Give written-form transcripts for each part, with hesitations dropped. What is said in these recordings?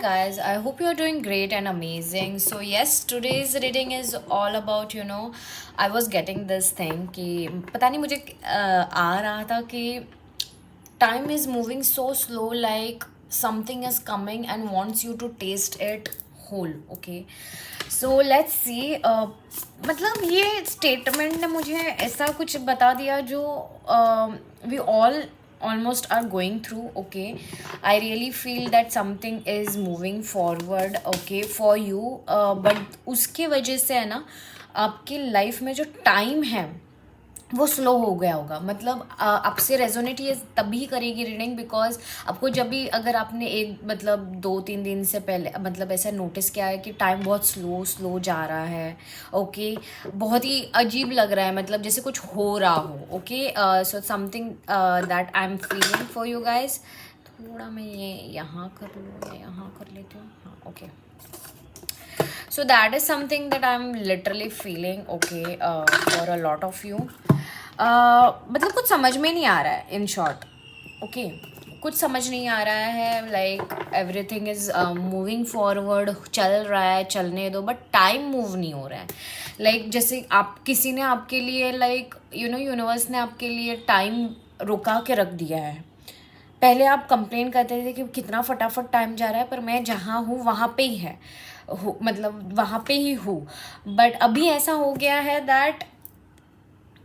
guys, I hope you are doing great and amazing. So yes, today's reading is all about I was getting this thing कि पता नहीं मुझे आ रहा था कि time is moving so slow, like something is coming and wants you to taste it whole. Okay, so let's see. मतलब ये statement ने मुझे ऐसा कुछ बता दिया जो we all almost are going through. Okay, I really feel that something is moving forward, okay, for you. But उसके वजह से है ना, आपकी लाइफ में जो टाइम है वो स्लो हो गया होगा. मतलब आपसे रेजोनेट ये तभी करेगी रीडिंग, बिकॉज आपको जब भी, अगर आपने एक मतलब 2-3 दिन से पहले मतलब ऐसा नोटिस किया है कि टाइम बहुत स्लो स्लो जा रहा है. ओके, बहुत ही अजीब लग रहा है, मतलब जैसे कुछ हो रहा हो. Okay, so something that I am feeling for you guys. थोड़ा मैं ये यहाँ कर लूँ या यहाँ कर लेती हूँ. हाँ, okay. So that is something that I'm literally feeling, okay, for a lot of you. मतलब कुछ समझ में नहीं आ रहा है, इन शॉर्ट. ओके, कुछ समझ नहीं आ रहा है. Like everything is moving forward, चल रहा है, चलने दो, बट टाइम मूव नहीं हो रहा है. लाइक जैसे आप किसी ने आपके लिए, लाइक यूनिवर्स ने आपके लिए टाइम रुका के रख दिया है. पहले आप कंप्लेन करते थे कि कितना फटाफट टाइम जा रहा है, पर मैं जहाँ हूँ वहाँ पे ही है, मतलब वहाँ पे ही हूँ. बट अभी ऐसा हो गया है that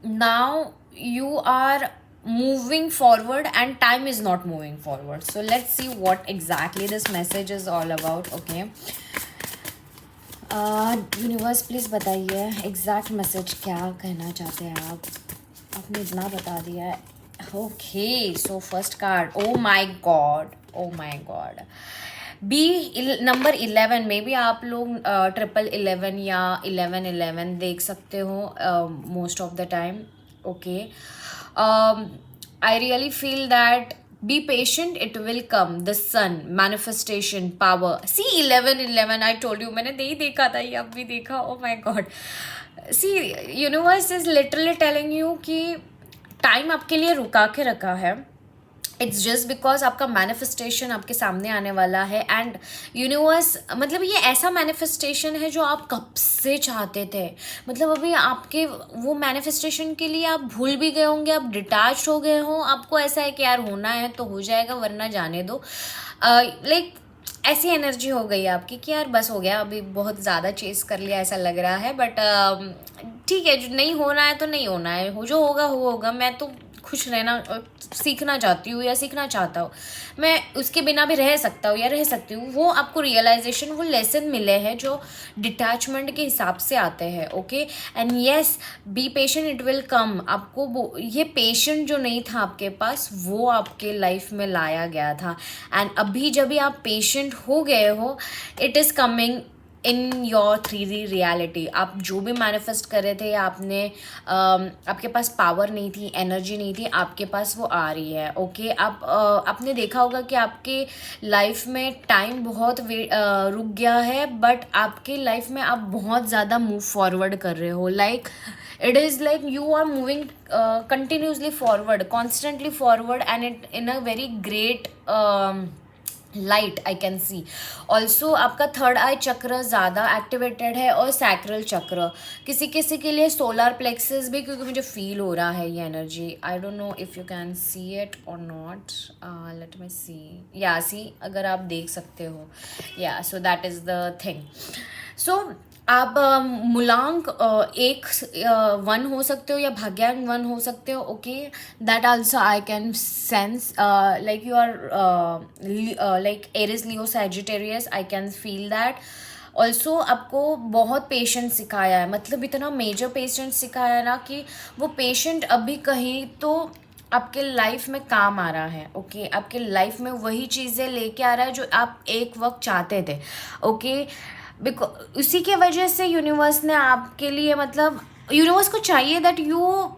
now you are moving forward and time is not moving forward. So let's see what exactly this message is all about. Okay, universe please बताइए एग्जैक्ट मैसेज क्या कहना चाहते हैं आप. आपने इतना बता दिया है. Okay, so first card, oh my God, oh my God. B number 11. Maybe आप लोग 1111 या 1111 देख सकते हो most of the time. Okay, I really feel that be patient, it will come. The sun, manifestation, power. See 1111, I told you, मैंने नहीं देखा था, ये अब भी देखा. oh my god. See, universe is literally telling you कि time आपके लिए रुका के रखा है. इट्स जस्ट बिकॉज आपका मैनिफेस्टेशन आपके सामने आने वाला है. एंड यूनिवर्स, मतलब ये ऐसा मैनिफेस्टेशन है जो आप कब से चाहते थे. मतलब अभी आपके वो मैनिफेस्टेशन के लिए आप भूल भी गए होंगे, आप डिटैच हो गए हों. आपको ऐसा है कि यार होना है तो हो जाएगा, वरना जाने दो. लाइक ऐसी एनर्जी हो गई आपकी कि यार बस हो गया, अभी बहुत ज़्यादा चेस कर लिया ऐसा लग रहा है. बट ठीक है, जो नहीं होना है तो नहीं होना है, हो जो होगा वो होगा. मैं तो खुश रहना सीखना चाहती हूँ या सीखना चाहता हूँ. मैं उसके बिना भी रह सकता हूँ या रह सकती हूँ. वो आपको रियलाइजेशन, वो लेसन मिले हैं जो डिटैचमेंट के हिसाब से आते हैं. Okay, and yes, be patient, it will come. आपको ये पेशेंट जो नहीं था आपके पास, वो आपके लाइफ में लाया गया था. एंड अभी जब भी आप पेशेंट हो गए हो, it is coming in your 3D reality. आप जो भी मैनिफेस्ट कर रहे थे, या आपने आपके पास पावर नहीं थी, एनर्जी नहीं थी, आपके पास वो आ रही है. ओके, आपने देखा होगा कि आपके लाइफ में टाइम बहुत रुक गया है, बट आपके लाइफ में आप बहुत ज़्यादा मूव फॉरवर्ड कर रहे हो. Like it is like you are moving continuously forward, constantly forward, and it in a very great light I can see. Also आपका थर्ड आई चक्र ज़्यादा एक्टिवेटेड है, और सैक्रल चक्र, किसी किसी के लिए सोलर प्लेक्सेस भी, क्योंकि मुझे फील हो रहा है ये energy. I don't know if you can see it और not. Let me see. Yeah see, अगर आप देख सकते हो. Yeah so that is the thing. So आप मूलांक 1 हो सकते हो या भाग्यांक 1 हो सकते हो. Okay, that also I can sense. Like you are like Aries, Leo, Sagittarius. I can feel that. Also आपको बहुत पेशेंस सिखाया है, मतलब इतना मेजर पेशेंस सिखाया है ना कि वो पेशेंट अभी कहीं तो आपके लाइफ में काम आ रहा है. ओके, आपके लाइफ में वही चीज़ें लेके आ रहा है जो आप एक वक्त चाहते थे. ओके, बिकॉज उसी के वजह से यूनिवर्स ने आपके लिए, मतलब यूनिवर्स को चाहिए that you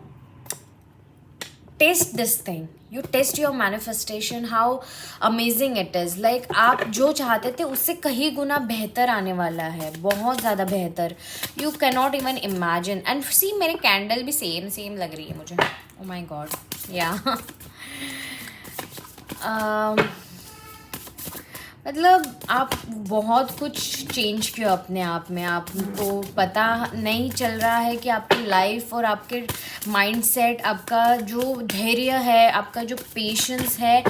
test this thing, you test your manifestation, how amazing it is. Like आप जो चाहते थे उससे कहीं गुना बेहतर आने वाला है, बहुत ज़्यादा बेहतर. You can not even imagine. And see, मेरे कैंडल भी सेम सेम लग रही है मुझे. Oh my god. या मतलब आप बहुत कुछ चेंज किया अपने आप में, आपको पता नहीं चल रहा है कि आपकी लाइफ और आपके माइंडसेट, आपका जो धैर्य है, आपका जो पेशेंस है,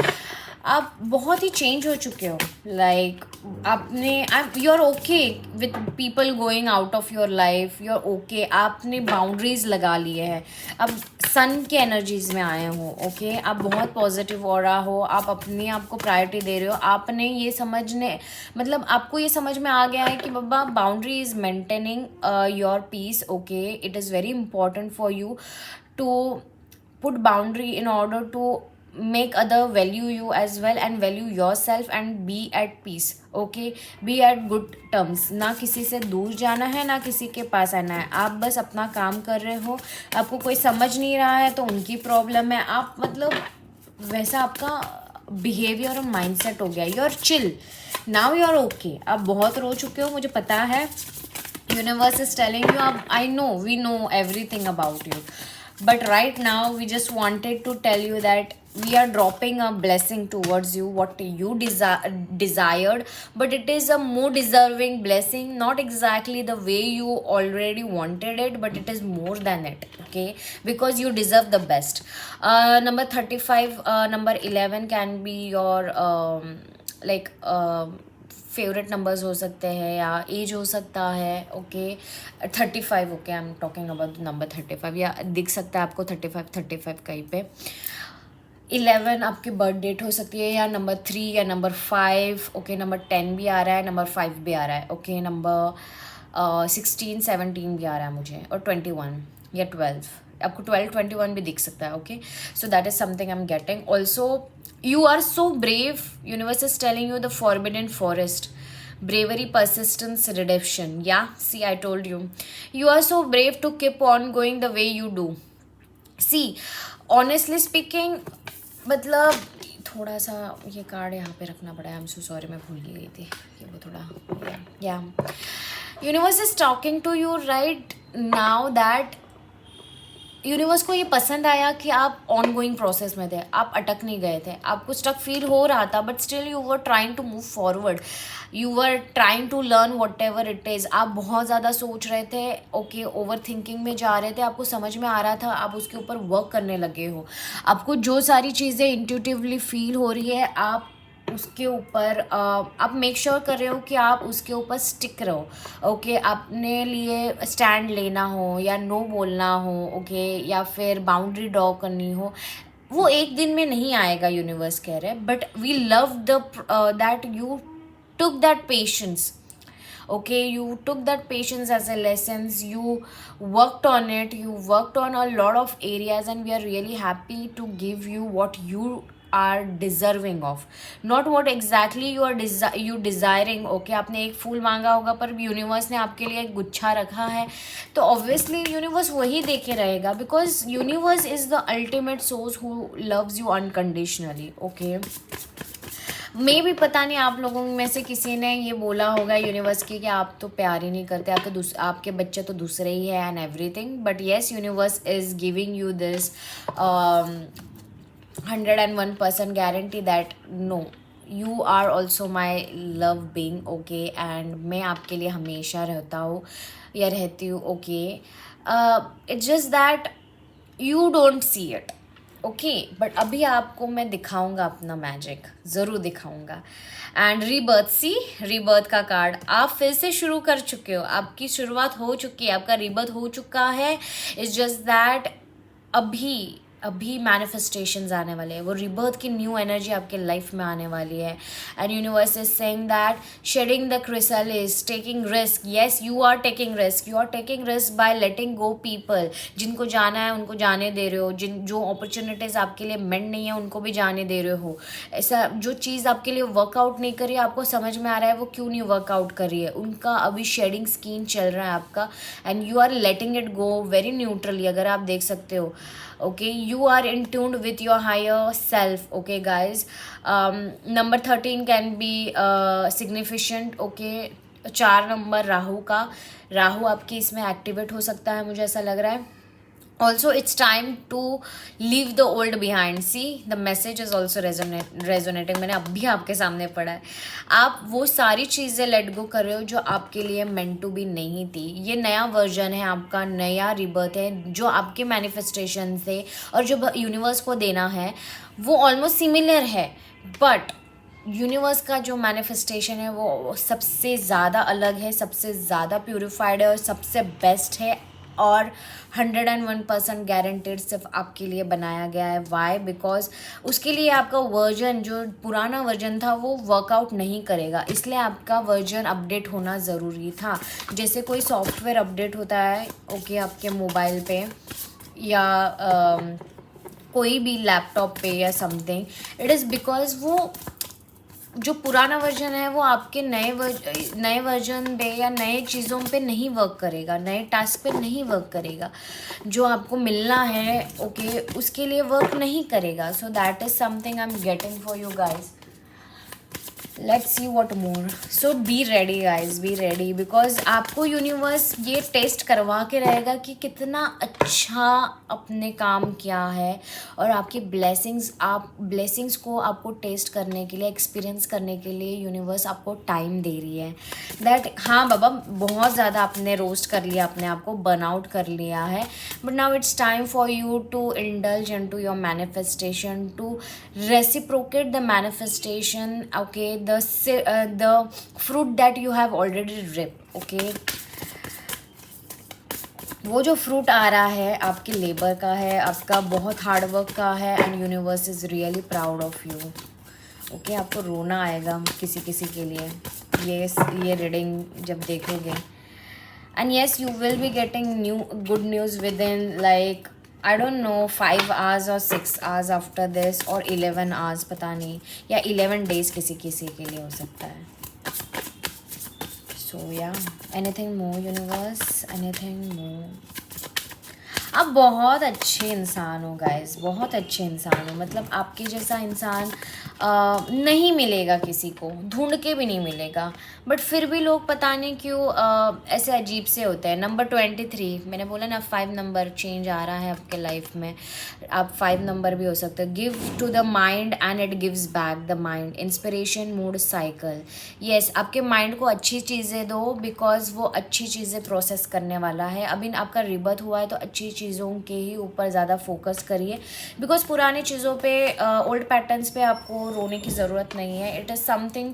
आप बहुत ही चेंज हो चुके हो। लाइक आपने you are okay with people going out of your life, you are okay, आपने बाउंड्रीज लगा लिए हैं, अब सन के एनर्जीज में आए हो। ओके आप बहुत पॉजिटिव हो रहा हो, आप अपने आप को प्रायोरिटी दे रहे हो, आपने ये समझने मतलब आपको ये समझ में आ गया है कि बाबा boundary is maintaining your peace. Okay it is very important for you to put boundary in order to make other value you as well and value yourself and be at peace. Okay be at good terms, ना किसी से दूर जाना है ना किसी के पास आना है, आप बस अपना काम कर रहे हो, आपको कोई समझ नहीं रहा है तो उनकी प्रॉब्लम है, आप मतलब वैसा आपका बिहेवियर और माइंडसेट हो गया, you are chill now, you are okay. आप बहुत रो चुके हो, मुझे पता है, universe is telling you, I know we know everything about you, but right now we just wanted to tell you that we are dropping a blessing towards you, what you desired, but it is a more deserving blessing, not exactly the way you already wanted it, but it is more than it. Okay because you deserve the best. Number 35, number 11 can be your like favourite numbers हो सकते हैं या as हो सकता है। Okay 35, okay I am talking about number 35, या दिख सकता है आपको 35 कहीं पे। 11 आपकी बर्थ डेट हो सकती है, या नंबर 3 या नंबर 5। ओके नंबर 10 भी आ रहा है, नंबर 5 भी आ रहा है। ओके नंबर 16 17 भी आ रहा है मुझे, और 21 या 12, आपको 12 21 भी दिख सकता है। Okay so that is something I am getting. Also you are so brave, universe is telling you the forbidden forest, bravery, persistence, redemption. Yeah see I told you, you are so brave to keep on going the way you do. See honestly speaking, मतलब थोड़ा सा ये card यहाँ पे रखना पड़ा है, I am so sorry, मैं भूल गई थी ये वो थोड़ा, या universe is talking to you right now that universe को ये पसंद आया कि आप ऑन गोइंग प्रोसेस में थे, आप अटक नहीं गए थे, आपको स्टक फील हो रहा था but still you were trying to move forward, you were trying to learn whatever it is. आप बहुत ज़्यादा सोच रहे थे, ओके ओवर थिंकिंग में जा रहे थे, आपको समझ में आ रहा था, आप उसके ऊपर वर्क करने लगे हो, आपको जो सारी चीज़ें इंट्यूटिवली फील हो रही है आप उसके ऊपर आप मेक श्योर कर रहे हो कि आप उसके ऊपर स्टिक रहो। ओके अपने लिए स्टैंड लेना हो या नो बोलना हो, ओके या फिर बाउंड्री ड्रॉ करनी हो, वो एक दिन में नहीं आएगा, यूनिवर्स कह रहे हैं, but we love the that you took that patience. Okay you took that patience as a lessons, you worked on it, you worked on a lot of areas, and we are really happy to give you what you are deserving of, not what exactly you are you desiring. Okay आपने एक फूल मांगा होगा पर universe ने आपके लिए एक गुच्छा रखा है, तो ऑब्वियसली यूनिवर्स वही देके रहेगा, because universe is the ultimate source who loves you unconditionally. Okay मे भी पता नहीं आप लोगों में से किसी ने ये बोला होगा यूनिवर्स की कि आप तो प्यार ही नहीं करते, आप तो आपके बच्चे तो दूसरे ही है and everything, but yes universe is giving you this 101% guarantee that no you are also my love being. Okay and मैं आपके लिए हमेशा रहता हूँ या रहती हूँ। Okay it's just that you don't see it. Okay but अभी आपको मैं दिखाऊंगा अपना मैजिक, ज़रूर दिखाऊंगा। एंड रीबर्थ, सी रीबर्थ का कार्ड, आप फिर से शुरू कर चुके हो, आपकी शुरुआत हो चुकी है, आपका रीबर्थ हो चुका है। इट्स जस्ट दैट अभी मैनिफेस्टेशंस आने वाले हैं, वो रिबर्थ की न्यू एनर्जी आपके लाइफ में आने वाली है। And universe is saying that shedding the chrysalis, taking risk, yes you are taking risk by letting go people. जिनको जाना है उनको जाने दे रहे हो, जो अपॉर्चुनिटीज़ आपके लिए मेंट नहीं है उनको भी जाने दे रहे हो। ऐसा जो चीज़ आपके लिए वर्कआउट नहीं कर रही है, आपको समझ में आ रहा है वो क्यों नहीं वर्कआउट कर रही है, उनका अभी शेडिंग स्कीन चल रहा है आपका, and you are letting it go very neutrally, अगर आप देख सकते हो। Okay you are in tune with your higher self. Okay guys number 13 can be significant. Okay 4 number Rahu का, राहु आपकी इसमें एक्टिवेट हो सकता है, मुझे ऐसा लग रहा है। also it's time to leave the old behind. See, the message is also resonating. मैंने अभी आपके सामने पढ़ा है. आप वो सारी चीज़ें लेट गो कर रहे हो जो आपके लिए मेंट टू बी नहीं थी. ये नया वर्जन है आपका, नया रिबर्थ है जो आपके मैनिफेस्टेशन से और जो यूनिवर्स को देना है वो ऑलमोस्ट सिमिलर है, बट यूनिवर्स का जो मैनिफेस्टेशन है वो सबसे ज़्यादा अलग है, सबसे ज़्यादा प्यूरिफाइड है और सबसे बेस्ट है और 101% गारंटेड सिर्फ आपके लिए बनाया गया है. वाई? बिकॉज उसके लिए आपका वर्जन, जो पुराना वर्जन था, वो वर्कआउट नहीं करेगा, इसलिए आपका वर्जन अपडेट होना ज़रूरी था. जैसे कोई सॉफ्टवेयर अपडेट होता है ओके आपके मोबाइल पे या कोई भी लैपटॉप पे या समथिंग, इट इज़ बिकॉज वो जो पुराना वर्जन है वो आपके नए वर्जन पे या नए चीज़ों पे नहीं वर्क करेगा, नए टास्क पे नहीं वर्क करेगा. जो आपको मिलना है ओके उसके लिए वर्क नहीं करेगा. सो that is something I am getting for you guys. Let's see what more. So be ready guys, be ready, because आपको यूनिवर्स ये टेस्ट करवा के रहेगा कि कितना अच्छा अपने काम किया है, और आपकी ब्लेसिंग्स को आपको टेस्ट करने के लिए, एक्सपीरियंस करने के लिए यूनिवर्स आपको टाइम दे रही है. दैट हाँ बाबा, बहुत ज़्यादा आपने रोस्ट कर लिया अपने आप को, बर्नआउट कर लिया है, but now it's time for you to indulge in to your manifestation, to reciprocate the manifestation. Okay, the fruit that you have already reaped. okay, वो जो फ्रूट आ रहा है आपके लेबर का है, आपका बहुत हार्ड वर्क का है, and universe is really proud of you. Okay, आपको रोना आएगा किसी किसी के लिए ये रीडिंग जब देखोगे. And yes, you will be getting good news with in like I don't no 5 hours और 6 hours आफ्टर दिस, और 11 hours, पता नहीं, या 11 days किसी किसी के लिए हो सकता है. सो या, anything more universe, anything more. आप बहुत अच्छे इंसान हो गाइस, बहुत अच्छे इंसान हो. मतलब आपके जैसा इंसान नहीं मिलेगा किसी को, ढूंढ के भी नहीं मिलेगा, बट फिर भी लोग पता नहीं क्यों ऐसे अजीब से होते हैं. नंबर 23, मैंने बोला ना 5 नंबर चेंज आ रहा है आपके लाइफ में. आप 5 नंबर भी हो सकते हो. Give to the mind and it gives back the mind. Inspiration mood cycle. Yes, आपके माइंड को अच्छी चीज़ें दो, बिकॉज वो अच्छी चीज़ें प्रोसेस करने वाला है. अभी आपका रिबर्थ हुआ है तो अच्छी चीज़ों के ही ऊपर ज़्यादा फोकस करिए, बिकॉज पुरानी चीज़ों पे, ओल्ड पैटर्न्स पे आपको रोने की ज़रूरत नहीं है. It is something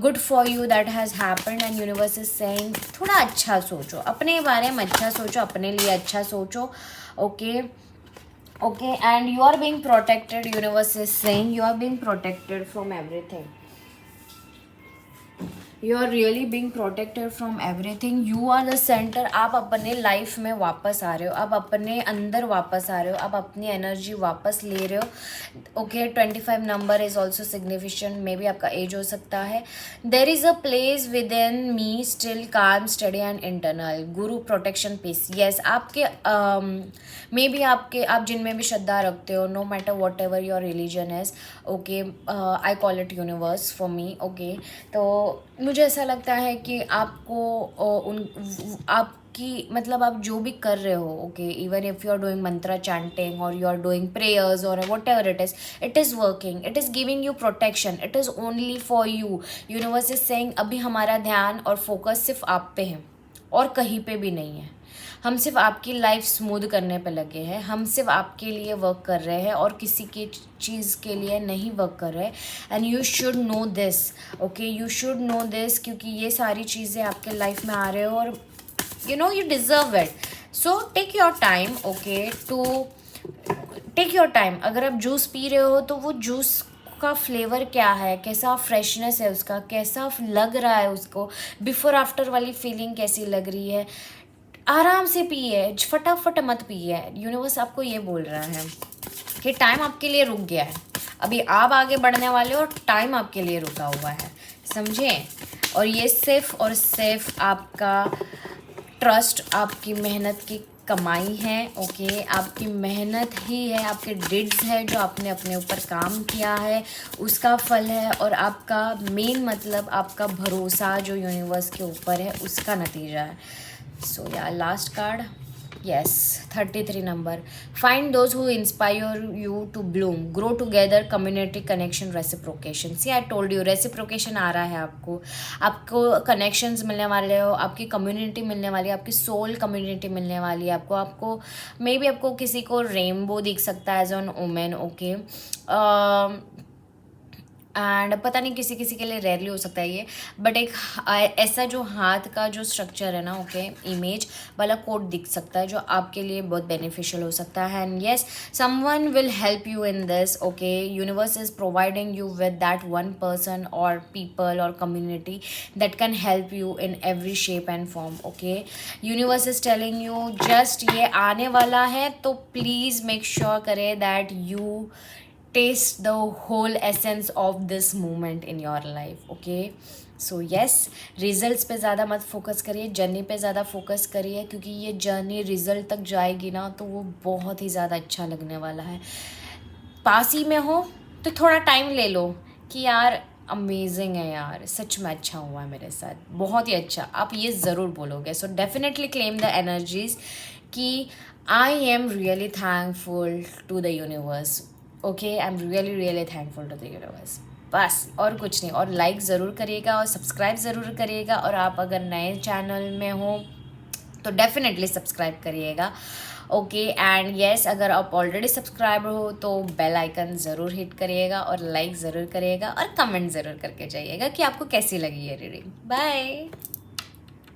good for you that has happened, and universe is saying थोड़ा अच्छा सोचो, अपने बारे में अच्छा सोचो, अपने लिए अच्छा सोचो. Okay okay, and you are being protected. Universe is saying you are being protected from everything. You are really being protected from everything. You are the centre. आप अपने लाइफ में वापस आ रहे हो, आप अपने अंदर वापस आ रहे हो, आप अपनी एनर्जी वापस ले रहे हो. Okay, 25 number is also significant. Maybe आपका एज हो सकता है. There is a place within me still calm study and internal. Guru protection peace. Yes, आपके मे बी आप जिनमें भी श्रद्धा रखते हो, no matter whatever your religion is. Okay, I call it universe for me. Okay, तो मुझे ऐसा लगता है कि आपको आपकी मतलब आप जो भी कर रहे हो, okay, even if you are doing mantra chanting और यू आर डूइंग प्रेयर्स और whatever it is working, it is giving you protection, it is only for you. Universe is saying अभी हमारा ध्यान और फोकस सिर्फ आप पे है और कहीं पे भी नहीं है. हम सिर्फ आपकी लाइफ स्मूथ करने पे लगे हैं, हम सिर्फ आपके लिए वर्क कर रहे हैं और किसी की चीज़ के लिए नहीं वर्क कर रहे. And you should know this. Okay, you should know this, क्योंकि ये सारी चीज़ें आपके लाइफ में आ रहे हो और you know you deserve it. So take your time. Okay, to take your time. अगर आप जूस पी रहे हो तो वो जूस का फ्लेवर क्या है, कैसा फ्रेशनेस है उसका, कैसा लग रहा है उसको, बिफोर आफ्टर वाली फीलिंग कैसी लग रही है. आराम से पिए, फटाफट मत पिए. यूनिवर्स आपको ये बोल रहा है कि टाइम आपके लिए रुक गया है, अभी आप आगे बढ़ने वाले हो और टाइम आपके लिए रुका हुआ है, समझे. और ये सिर्फ और सिर्फ आपका ट्रस्ट, आपकी मेहनत की कमाई है. ओके, आपकी मेहनत ही है, आपके डिड्स है जो आपने अपने ऊपर काम किया है उसका फल है, और आपका मेन मतलब आपका भरोसा जो यूनिवर्स के ऊपर है उसका नतीजा है. सो या, last card. Yes, 33 number. Find those who inspire you to bloom. Grow together, community connection, reciprocation. See, I told you, reciprocation आ रहा है आपको. आपको connections मिलने वाले हो, आपकी community मिलने वाली है, आपकी soul community मिलने वाली है आपको मे बी आपको किसी को रेनबो दिख सकता है as an women, okay. And पता नहीं किसी किसी के लिए रेयरली हो सकता है ये, बट एक ऐसा जो हाथ का जो स्ट्रक्चर है ना, ओके, इमेज वाला कोड दिख सकता है जो आपके लिए बहुत बेनिफिशियल हो सकता है. And yes, someone will help you in this, okay. Universe is providing you with that one person और पीपल और community that can help you in every shape and form, okay. Universe is telling you just ये आने वाला है, तो please make sure करें that you taste the whole essence of this moment in your life, okay. So yes, results पे ज़्यादा मत focus करिए, जर्नी पे ज़्यादा फोकस करिए, क्योंकि ये जर्नी रिजल्ट तक जाएगी ना तो वो बहुत ही ज़्यादा अच्छा लगने वाला है. पास ही में हो तो थोड़ा टाइम ले लो कि यार अमेजिंग है यार, सच में अच्छा हुआ है मेरे साथ, बहुत ही अच्छा, आप ये ज़रूर बोलोगे. So definitely claim the energies कि I am really thankful to the universe, okay. I am really thankful to the universe. बस और कुछ नहीं. और लाइक ज़रूर करिएगा और सब्सक्राइब ज़रूर करिएगा. और आप अगर नए चैनल में हो तो डेफिनेटली सब्सक्राइब करिएगा, ओके. एंड येस, अगर आप ऑलरेडी सब्सक्राइब हो तो बेल आइकन ज़रूर हिट करिएगा और लाइक ज़रूर करिएगा और कमेंट ज़रूर करके जाइएगा कि आपको कैसी लगी ये रीडिंग. बाय.